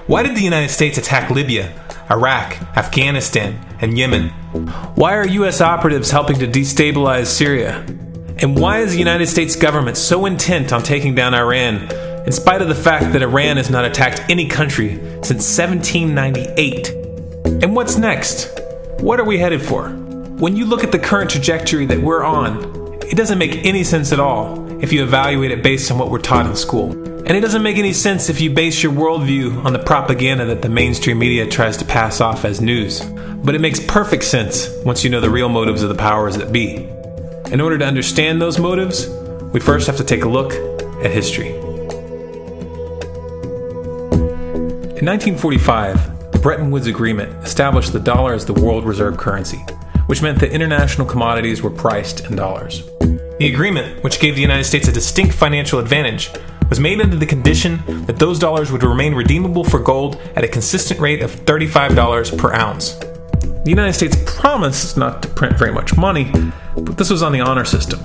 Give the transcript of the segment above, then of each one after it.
Why did the United States attack Libya, Iraq, Afghanistan, and Yemen? Why are U.S. operatives helping to destabilize Syria? And why is the United States government so intent on taking down Iran, in spite of the fact that Iran has not attacked any country since 1798? And what's next? What are we headed for? When you look at the current trajectory that we're on, it doesn't make any sense at all if you evaluate it based on what we're taught in school. And it doesn't make any sense if you base your worldview on the propaganda that the mainstream media tries to pass off as news. But it makes perfect sense once you know the real motives of the powers that be. In order to understand those motives, we first have to take a look at history. In 1945, the Bretton Woods Agreement established the dollar as the world reserve currency, which meant that international commodities were priced in dollars. The agreement, which gave the United States a distinct financial advantage, was made under the condition that those dollars would remain redeemable for gold at a consistent rate of $35 per ounce. The United States promised not to print very much money, but this was on the honor system,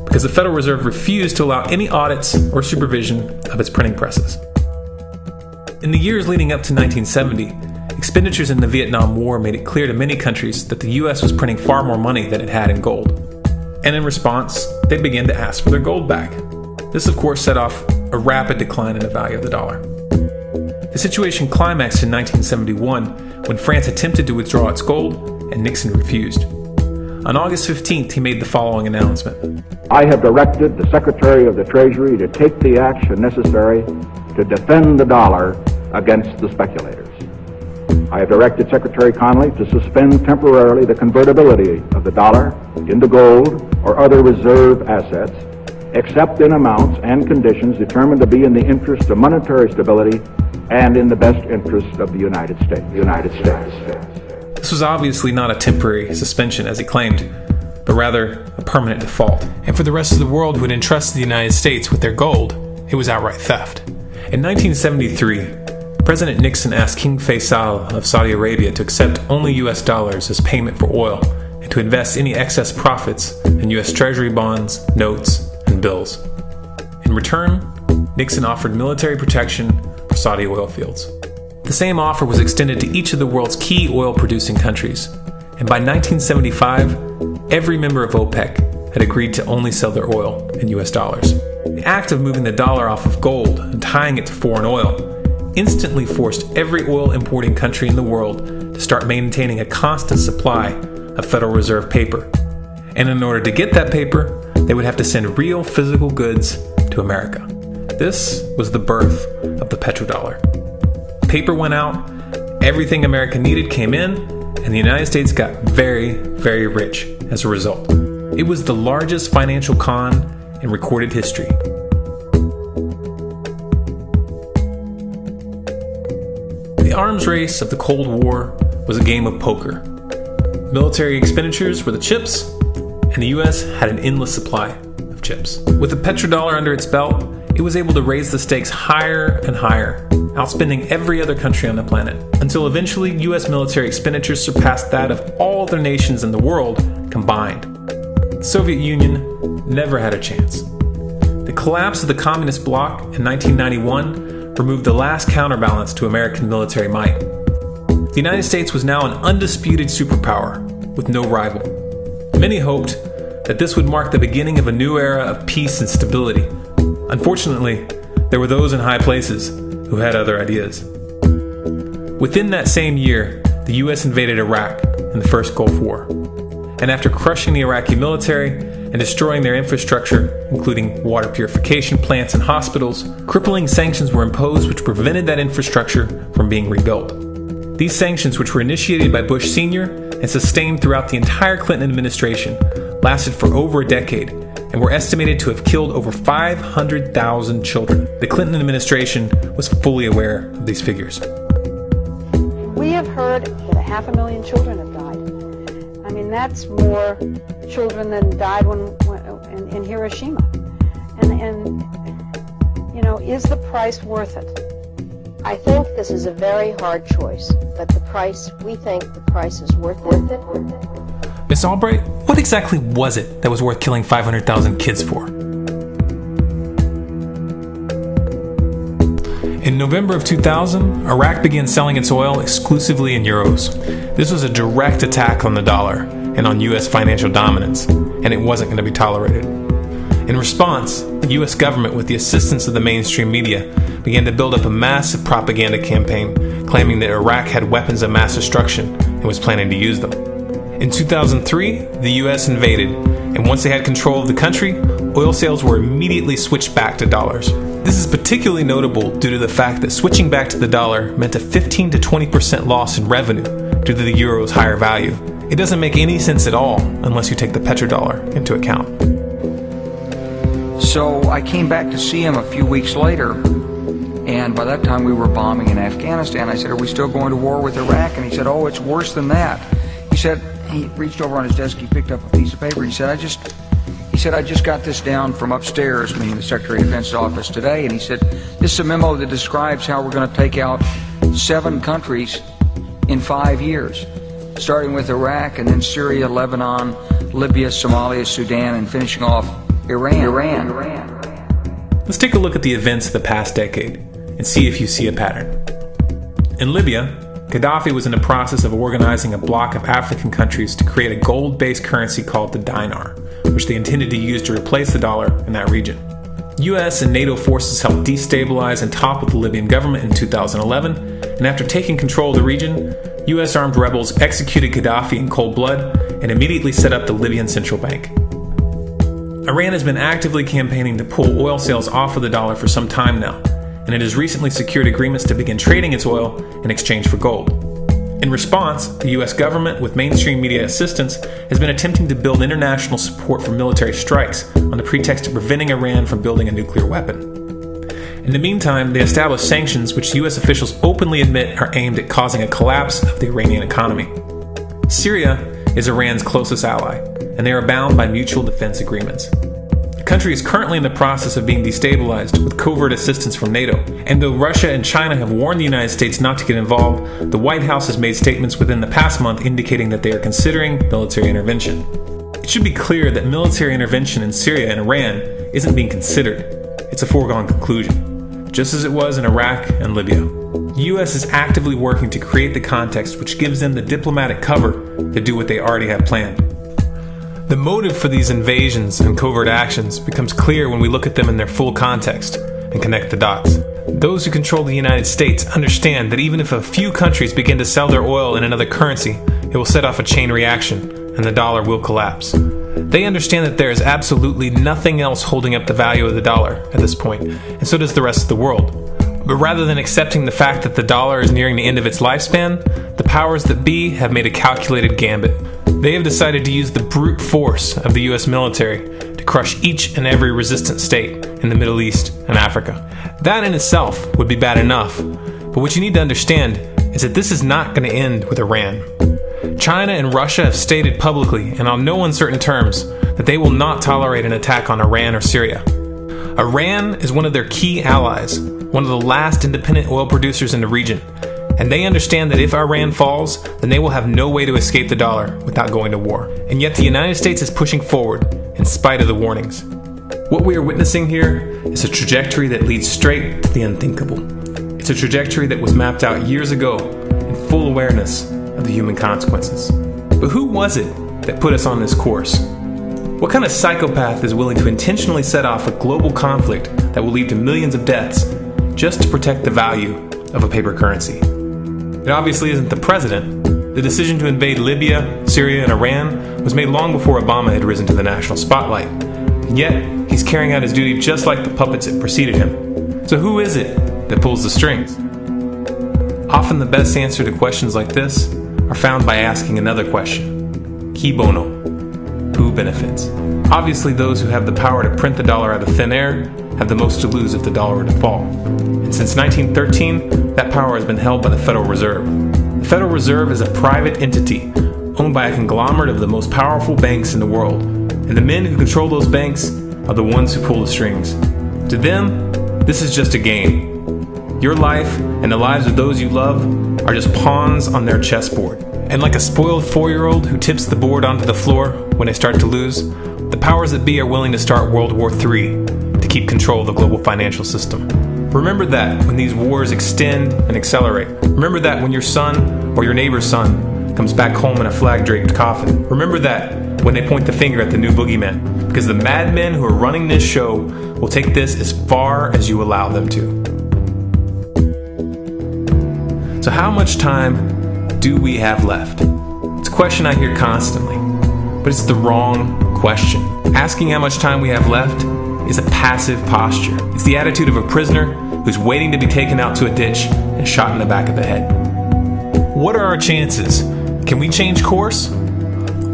because the Federal Reserve refused to allow any audits or supervision of its printing presses. In the years leading up to 1970, expenditures in the Vietnam War made it clear to many countries that the U.S. was printing far more money than it had in gold. And in response, they began to ask for their gold back. This, of course, set off a rapid decline in the value of the dollar. The situation climaxed in 1971 when France attempted to withdraw its gold and Nixon refused. On August 15th, he made the following announcement. I have directed the Secretary of the Treasury to take the action necessary to defend the dollar against the speculators. I have directed Secretary Connally to suspend temporarily the convertibility of the dollar into gold or other reserve assets, except in amounts and conditions determined to be in the interest of monetary stability and in the best interest of the United States. This was obviously not a temporary suspension, as he claimed, but rather a permanent default. And for the rest of the world who had entrusted the United States with their gold, it was outright theft. In 1973, President Nixon asked King Faisal of Saudi Arabia to accept only U.S. dollars as payment for oil and to invest any excess profits in U.S. Treasury bonds, notes, and bills. In return, Nixon offered military protection for Saudi oil fields. The same offer was extended to each of the world's key oil-producing countries, and by 1975, every member of OPEC had agreed to only sell their oil in U.S. dollars. The act of moving the dollar off of gold and tying it to foreign oil instantly forced every oil-importing country in the world to start maintaining a constant supply of Federal Reserve paper. And in order to get that paper, they would have to send real physical goods to America. This was the birth of the petrodollar. Paper went out, everything America needed came in, and the United States got very, very rich as a result. It was the largest financial con in recorded history. The arms race of the Cold War was a game of poker. Military expenditures were the chips, and the U.S. had an endless supply of chips. With the petrodollar under its belt, it was able to raise the stakes higher and higher, outspending every other country on the planet, until eventually U.S. military expenditures surpassed that of all other nations in the world combined. The Soviet Union never had a chance. The collapse of the communist bloc in 1991 removed the last counterbalance to American military might. The United States was now an undisputed superpower with no rival. Many hoped that this would mark the beginning of a new era of peace and stability. Unfortunately, there were those in high places who had other ideas. Within that same year, the U.S. invaded Iraq in the First Gulf War. And after crushing the Iraqi military and destroying their infrastructure, including water purification plants and hospitals, crippling sanctions were imposed which prevented that infrastructure from being rebuilt. These sanctions, which were initiated by Bush Sr. and sustained throughout the entire Clinton administration, lasted for over a decade and were estimated to have killed over 500,000 children. The Clinton administration was fully aware of these figures. We have heard that 500,000 children have died. I mean, that's more children than died in Hiroshima. And you know, is the price worth it? I think this is a very hard choice, but we think the price is worth it. Miss Albright, what exactly was it that was worth killing 500,000 kids for? In November of 2000, Iraq began selling its oil exclusively in euros. This was a direct attack on the dollar and on U.S. financial dominance, and it wasn't going to be tolerated. In response, the U.S. government, with the assistance of the mainstream media, began to build up a massive propaganda campaign claiming that Iraq had weapons of mass destruction and was planning to use them. In 2003, the U.S. invaded, and once they had control of the country, oil sales were immediately switched back to dollars. This is particularly notable due to the fact that switching back to the dollar meant a 15 to 20% loss in revenue due to the euro's higher value. It doesn't make any sense at all unless you take the petrodollar into account. So I came back to see him a few weeks later, and by that time we were bombing in Afghanistan. I said, "Are we still going to war with Iraq?" And he said, "Oh, it's worse than that." He reached over on his desk, he picked up a piece of paper, he said, I just got this down from upstairs," meaning the Secretary of Defense's office today, and he said, "This is a memo that describes how we're going to take out 7 countries in 5 years, starting with Iraq and then Syria, Lebanon, Libya, Somalia, Sudan, and finishing off Iran. Let's take a look at the events of the past decade and see if you see a pattern. In Libya, Gaddafi was in the process of organizing a bloc of African countries to create a gold-based currency called the dinar, which they intended to use to replace the dollar in that region. US and NATO forces helped destabilize and topple the Libyan government in 2011, and after taking control of the region, US armed rebels executed Gaddafi in cold blood and immediately set up the Libyan Central Bank. Iran has been actively campaigning to pull oil sales off of the dollar for some time now, and it has recently secured agreements to begin trading its oil in exchange for gold. In response, the US government, with mainstream media assistance, has been attempting to build international support for military strikes on the pretext of preventing Iran from building a nuclear weapon. In the meantime, they established sanctions which US officials openly admit are aimed at causing a collapse of the Iranian economy. Syria is Iran's closest ally, and they are bound by mutual defense agreements. The country is currently in the process of being destabilized with covert assistance from NATO, and though Russia and China have warned the United States not to get involved, the White House has made statements within the past month indicating that they are considering military intervention. It should be clear that military intervention in Syria and Iran isn't being considered. It's a foregone conclusion, just as it was in Iraq and Libya. The U.S. is actively working to create the context which gives them the diplomatic cover to do what they already have planned. The motive for these invasions and covert actions becomes clear when we look at them in their full context and connect the dots. Those who control the United States understand that even if a few countries begin to sell their oil in another currency, it will set off a chain reaction and the dollar will collapse. They understand that there is absolutely nothing else holding up the value of the dollar at this point, and so does the rest of the world. But rather than accepting the fact that the dollar is nearing the end of its lifespan, the powers that be have made a calculated gambit. They have decided to use the brute force of the U.S. military to crush each and every resistant state in the Middle East and Africa. That in itself would be bad enough, but what you need to understand is that this is not going to end with Iran. China and Russia have stated publicly, and on no uncertain terms, that they will not tolerate an attack on Iran or Syria. Iran is one of their key allies, one of the last independent oil producers in the region, and they understand that if Iran falls, then they will have no way to escape the dollar without going to war. And yet the United States is pushing forward in spite of the warnings. What we are witnessing here is a trajectory that leads straight to the unthinkable. It's a trajectory that was mapped out years ago in full awareness of the human consequences. But who was it that put us on this course? What kind of psychopath is willing to intentionally set off a global conflict that will lead to millions of deaths just to protect the value of a paper currency? It obviously isn't the president. The decision to invade Libya, Syria, and Iran was made long before Obama had risen to the national spotlight. And yet, he's carrying out his duty just like the puppets that preceded him. So who is it that pulls the strings? Often the best answer to questions like this are found by asking another question. Qui bono? Who benefits? Obviously, those who have the power to print the dollar out of thin air have the most to lose if the dollar were to fall. And since 1913, that power has been held by the Federal Reserve. The Federal Reserve is a private entity owned by a conglomerate of the most powerful banks in the world. And the men who control those banks are the ones who pull the strings. To them, this is just a game. Your life and the lives of those you love are just pawns on their chessboard. And like a spoiled 4-year-old who tips the board onto the floor when they start to lose, the powers that be are willing to start World War III to keep control of the global financial system. Remember that when these wars extend and accelerate. Remember that when your son or your neighbor's son comes back home in a flag-draped coffin. Remember that when they point the finger at the new boogeyman. Because the madmen who are running this show will take this as far as you allow them to. So how much time do we have left? It's a question I hear constantly, but it's the wrong question. Asking how much time we have left is a passive posture. It's the attitude of a prisoner who's waiting to be taken out to a ditch and shot in the back of the head. What are our chances? Can we change course?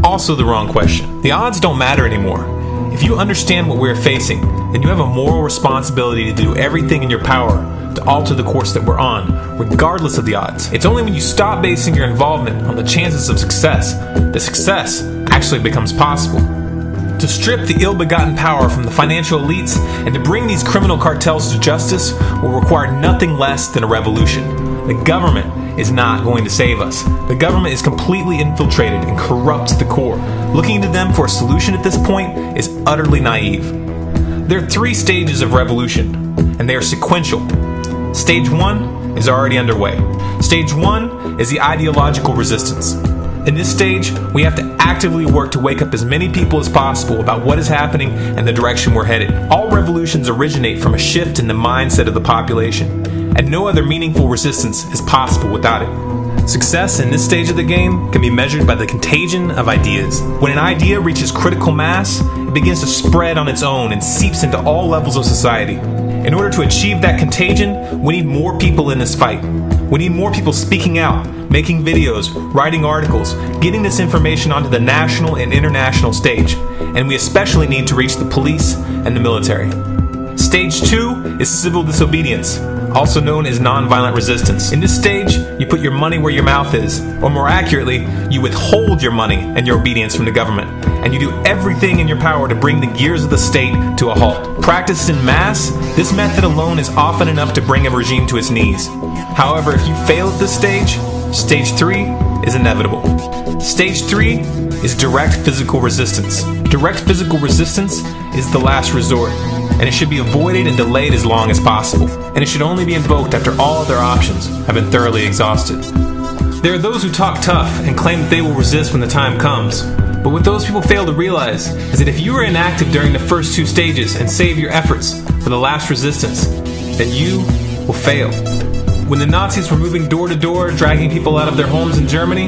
Also the wrong question. The odds don't matter anymore. If you understand what we're facing, then you have a moral responsibility to do everything in your power to alter the course that we're on, regardless of the odds. It's only when you stop basing your involvement on the chances of success that success actually becomes possible. To strip the ill-begotten power from the financial elites and to bring these criminal cartels to justice will require nothing less than a revolution. The government is not going to save us. The government is completely infiltrated and corrupt to the core. Looking to them for a solution at this point is utterly naive. There are 3 stages of revolution, and they are sequential. Stage 1 is already underway. Stage 1 is the ideological resistance. In this stage, we have to actively work to wake up as many people as possible about what is happening and the direction we're headed. All revolutions originate from a shift in the mindset of the population, and no other meaningful resistance is possible without it. Success in this stage of the game can be measured by the contagion of ideas. When an idea reaches critical mass, it begins to spread on its own and seeps into all levels of society. In order to achieve that contagion, we need more people in this fight. We need more people speaking out, making videos, writing articles, getting this information onto the national and international stage. And we especially need to reach the police and the military. Stage 2 is civil disobedience, also known as nonviolent resistance. In this stage, you put your money where your mouth is, or more accurately, you withhold your money and your obedience from the government, and you do everything in your power to bring the gears of the state to a halt. Practiced in mass, this method alone is often enough to bring a regime to its knees. However, if you fail at this stage, Stage 3 is inevitable. Stage 3 is direct physical resistance. Direct physical resistance is the last resort, and it should be avoided and delayed as long as possible, and it should only be invoked after all other options have been thoroughly exhausted. There are those who talk tough and claim that they will resist when the time comes, but what those people fail to realize is that if you are inactive during the first 2 stages and save your efforts for the last resistance, then you will fail. When the Nazis were moving door to door, dragging people out of their homes in Germany,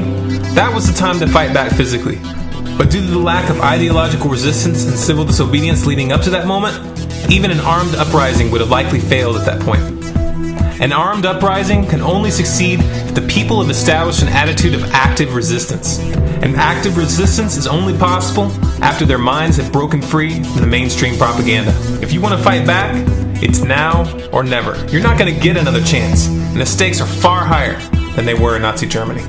that was the time to fight back physically. But due to the lack of ideological resistance and civil disobedience leading up to that moment, even an armed uprising would have likely failed at that point. An armed uprising can only succeed if the people have established an attitude of active resistance. And active resistance is only possible after their minds have broken free from the mainstream propaganda. If you want to fight back, it's now or never. You're not going to get another chance, and the stakes are far higher than they were in Nazi Germany.